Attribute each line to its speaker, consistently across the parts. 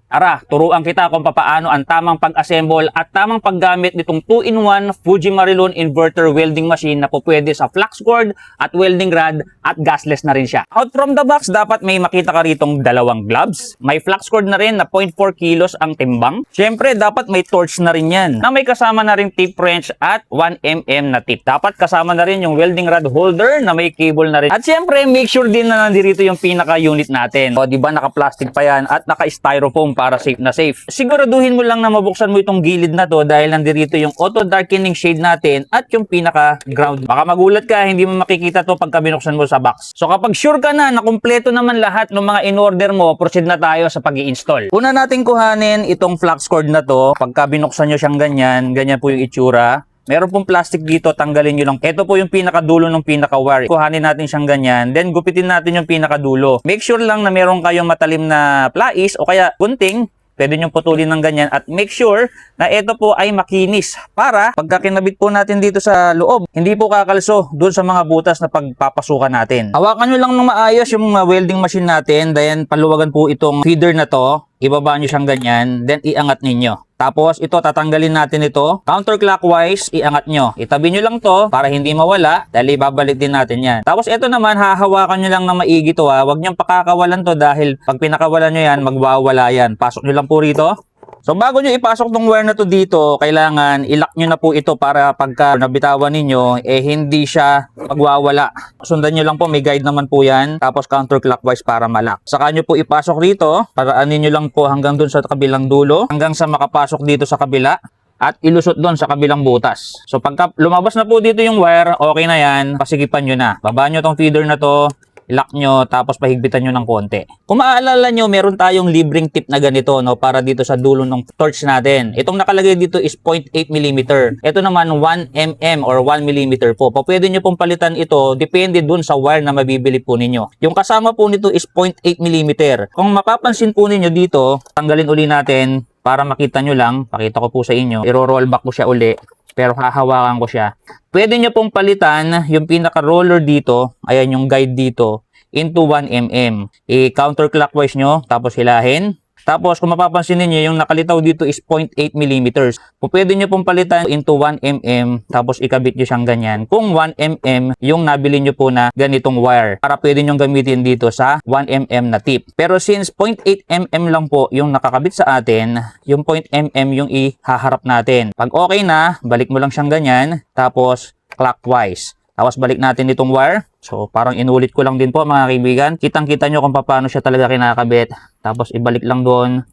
Speaker 1: Tara, turuan kita kung papaano ang tamang pag-assemble at tamang paggamit nitong 2-in-1 Fuji Marilon Inverter Welding Machine na po pwede sa flux cord at welding rod at gasless na rin siya. Out from the box, dapat may makita ka ritong dalawang gloves. May flux cord na rin na 0.4 kilos ang timbang. Siyempre, dapat may torch na rin yan na may kasama na rin tip wrench at 1mm na tip. Dapat kasama na rin yung welding rod holder na may cable na rin. At siyempre, make sure din na nandito yung pinaka-unit natin. O, diba naka-plastic pa yan at naka-styrofoam para safe na safe. Siguraduhin mo lang na mabuksan mo itong gilid na to dahil nandito yung auto darkening shade natin at yung pinaka ground. Baka magulat ka, hindi mo makikita to pagka binuksan mo sa box. So kapag sure ka na kumpleto naman lahat ng mga in-order mo, proceed na tayo sa pag-i-install. Una natin kuhanin itong flux cord na to. Pagka binuksan nyo siyang ganyan, ganyan po yung itsura. Meron pong plastic dito, tanggalin nyo lang. Ito po yung pinakadulo ng pinaka-wire. Kuhanin natin siyang ganyan, then gupitin natin yung pinakadulo. Make sure lang na meron kayong matalim na plais o kaya gunting. Pwede nyo putulin ng ganyan at make sure na ito po ay makinis para pagka kinabit po natin dito sa loob, hindi po kakalso dun sa mga butas na pagpapasukan natin. Hawakan nyo lang ng maayos yung welding machine natin, then paluwagan po itong feeder na to. Ibaba nyo siyang ganyan, then iangat ninyo. Tapos ito, tatanggalin natin ito. Counterclockwise, iangat nyo. Itabi nyo lang to para hindi mawala dahil ibabalik din natin yan. Tapos ito naman, hahawakan nyo lang na maigi to ha. Huwag nyo pakakawalan to dahil pag pinakawalan nyo yan, magwawala yan. Pasok nyo lang po rito. So bago nyo ipasok tong wire na to dito, kailangan ilock nyo na po ito para pagka nabitawan ninyo, hindi siya magwawala. Sundan nyo lang po, may guide naman po yan. Tapos counterclockwise para malock. Saka nyo po ipasok rito, paraanin nyo lang po hanggang dun sa kabilang dulo, hanggang sa makapasok dito sa kabila. At ilusot doon sa kabilang butas. So pagka lumabas na po dito yung wire, okay na yan, pasigipan nyo na. Baba nyo tong feeder na to, lock nyo, tapos pahigpitan nyo ng konti. Kung maaalala nyo, meron tayong libreng tip na ganito, no, para dito sa dulo ng torch natin. Itong nakalagay dito is 0.8mm. Ito naman 1mm or 1mm po. Pwede nyo pong palitan ito, depende dun sa wire na mabibili po ninyo. Yung kasama po nito is 0.8mm. Kung mapapansin po ninyo dito, tanggalin uli natin para makita nyo lang. Pakita ko po sa inyo. I-roll back ko siya uli. Pero hahawakan ko siya. Pwede nyo pong palitan yung pinaka-roller dito, ayan yung guide dito, into 1mm. I-counterclockwise nyo, tapos hilahin. Tapos kung mapapansin niyo yung nakalitaw dito is 0.8mm. Pwede nyo pong palitan into 1mm, tapos ikabit nyo siyang ganyan. Kung 1mm yung nabili nyo po na ganitong wire, para pwede nyo gamitin dito sa 1mm na tip. Pero since 0.8mm lang po yung nakakabit sa atin, yung 0.mm yung ihaharap natin. Pag okay na, balik mo lang siyang ganyan, tapos clockwise. Tapos balik natin itong wire. So parang inulit ko lang din po mga kaibigan. Kitang-kita nyo kung paano siya talaga kinakabit. Tapos ibalik lang doon.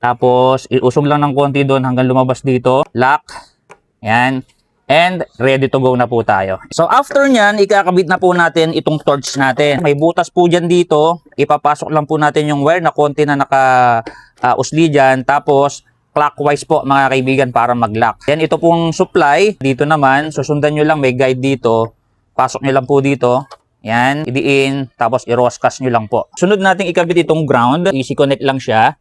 Speaker 1: Tapos iusog lang ng konti doon hanggang lumabas dito. Lock. Yan. And ready to go na po tayo. So after nyan, ikakabit na po natin itong torch natin. May butas po dyan dito. Ipapasok lang po natin yung wire na konti na naka-usli dyan. Tapos clockwise po mga kaibigan para mag-lock. Yan, ito pong supply. Dito naman, susundan nyo lang, may guide dito. Pasok nyo lang po dito. Yan, idiin, tapos i-roscast nyo lang po. Sunod natin ikabit itong ground. Easy connect lang siya.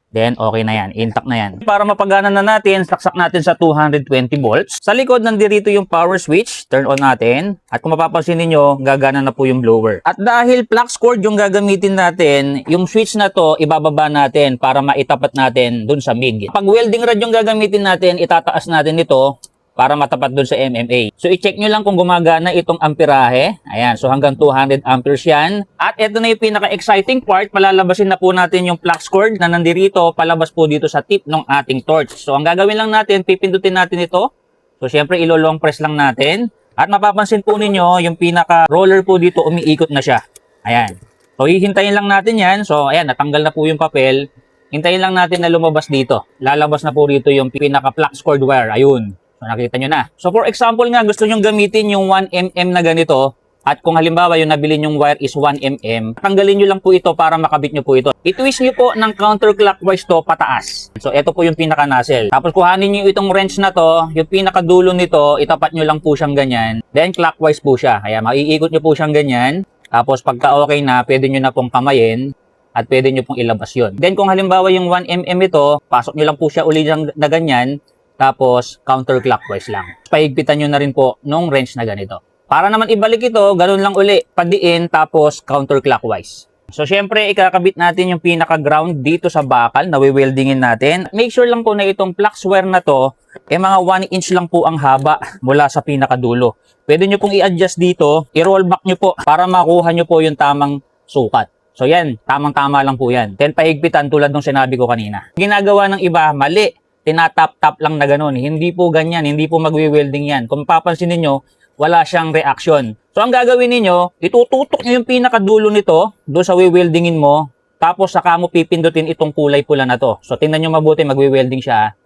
Speaker 1: Then, okay na yan. Intact na yan. Para mapagana na natin, saksak natin sa 220 volts. Sa likod, nandito yung power switch. Turn on natin. At kung mapapansin niyo gagana na po yung blower. At dahil flux cord yung gagamitin natin, yung switch na to, ibababa natin para maitapat natin dun sa MIG. Pag welding rod yung gagamitin natin, itataas natin ito para matapat dun sa MMA. So, i-check nyo lang kung gumagana itong amperahe. Ayan, so hanggang 200 amperes yan. At ito na yung pinaka-exciting part. Palalabasin na po natin yung flux cord na nandirito, palabas po dito sa tip ng ating torch. So, ang gagawin lang natin, pipindutin natin ito. So, syempre, ilo-long press lang natin. At mapapansin po ninyo, yung pinaka-roller po dito, umiikot na siya. Ayan. So, hihintayin lang natin yan. So, ayan, natanggal na po yung papel. Hintayin lang natin na lumabas dito. Lalabas na po dito yung pinaka-flux cord wire. Ayun. So, nakita nyo na. So, for example nga, gusto nyo gamitin yung 1mm na ganito. At kung halimbawa, yung nabili nyong wire is 1mm, tanggalin nyo lang po ito para makabit nyo po ito. I-twist nyo po ng counterclockwise to pataas. So, ito po yung pinaka-nozzle. Tapos, kuhanin nyo itong wrench na to, yung pinakadulo nito, itapat nyo lang po siyang ganyan. Then, clockwise po siya. Kaya, maiikot nyo po siyang ganyan. Tapos, pagka okay na, pwede nyo na pong kamayin. At pwede nyo pong ilabas yun. Then, kung halimbawa yung 1mm ito, pasok nyo lang po siya uli na ganyan. Tapos, counterclockwise lang. Pahigpitan nyo na rin po nung wrench na ganito. Para naman ibalik ito, ganun lang uli. Padiin, tapos counterclockwise. So, syempre, ikakabit natin yung pinaka-ground dito sa bakal na weldingin natin. Make sure lang po na itong flux wire na to, mga 1 inch lang po ang haba mula sa pinakadulo. Pwede nyo pong i-adjust dito, i-roll back nyo po para makuha nyo po yung tamang sukat. So, yan, tamang-tama lang po yan. 10 pahigpitan tulad ng sinabi ko kanina. Ginagawa ng iba, mali. Tinatap-tap lang na ganun. Hindi po ganyan, hindi po magwe-welding yan. Kung papansin niyo, wala siyang reaction. So, ang gagawin niyo, itututok niyo yung pinakadulo nito doon sa weldingin mo, tapos saka mo pipindutin itong kulay pula na to. So, tingnan niyo mabuti, magwe-welding siya.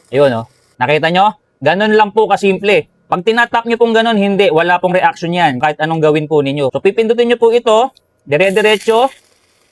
Speaker 1: Ayun, oh. Nakita niyo? Ganun lang po kasimple. Pag tinatap niyo pong ganun, hindi, wala pong reaction yan, kahit anong gawin po ninyo. So, pipindutin niyo po ito, dire-diretso,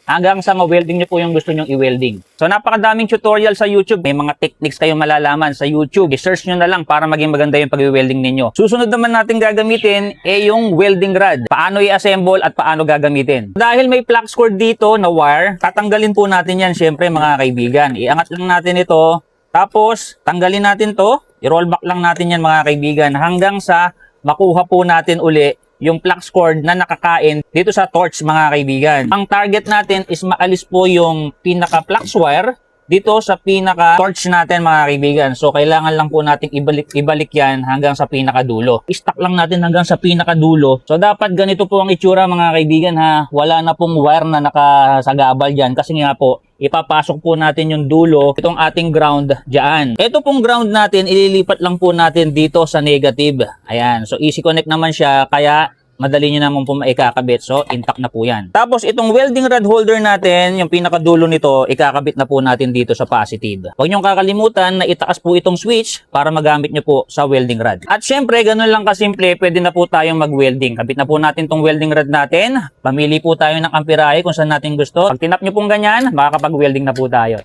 Speaker 1: hanggang sa ma-welding nyo po yung gusto nyong i-welding. So, napakadaming tutorial sa YouTube. May mga techniques kayong malalaman sa YouTube. I-search nyo na lang para maging maganda yung pag-welding ninyo. Susunod naman natin gagamitin yung welding rod. Paano i-assemble at paano gagamitin. Dahil may flux cord dito na wire, tatanggalin po natin yan syempre mga kaibigan. Iangat lang natin ito. Tapos, tanggalin natin to. I-roll back lang natin yan mga kaibigan hanggang sa makuha po natin uli yung flux cord na nakakain dito sa torch mga kaibigan. Ang target natin is maalis po yung pinaka flux wire dito sa pinaka torch natin mga kaibigan. So kailangan lang po nating ibalik yan hanggang sa pinaka dulo. I-stack lang natin hanggang sa pinaka dulo. So dapat ganito po ang itsura mga kaibigan ha. Wala na pong wire na nakasagabal dyan kasi nga po ipapasok po natin yung dulo, itong ating ground dyan. Ito pong ground natin, ililipat lang po natin dito sa negative. Ayan, so easy connect naman siya, kaya madali nyo naman po maikakabit. So, intact na po yan. Tapos, itong welding rod holder natin, yung pinakadulo nito, ikakabit na po natin dito sa positive. Huwag nyo kakalimutan na itaas po itong switch para magamit nyo po sa welding rod. At syempre, ganun lang kasimple, pwede na po tayong mag-welding. Kabit na po natin itong welding rod natin. Pamili po tayo ng amperahe kung saan natin gusto. Pag tinap nyo pong ganyan, makakapag-welding na po tayo.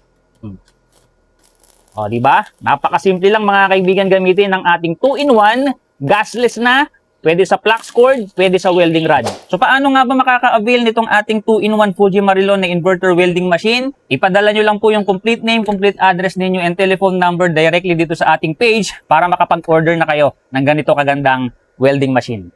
Speaker 1: O, diba? Napakasimple lang mga kaibigan gamitin ng ating 2-in-1, gasless na, pwede sa flux cord, pwede sa welding rod. So paano nga ba makaka-avail nitong ating 2-in-1 Fuji Marilon na inverter welding machine? Ipadala nyo lang po yung complete name, complete address ninyo and telephone number directly dito sa ating page para makapag-order na kayo ng ganito kagandang welding machine.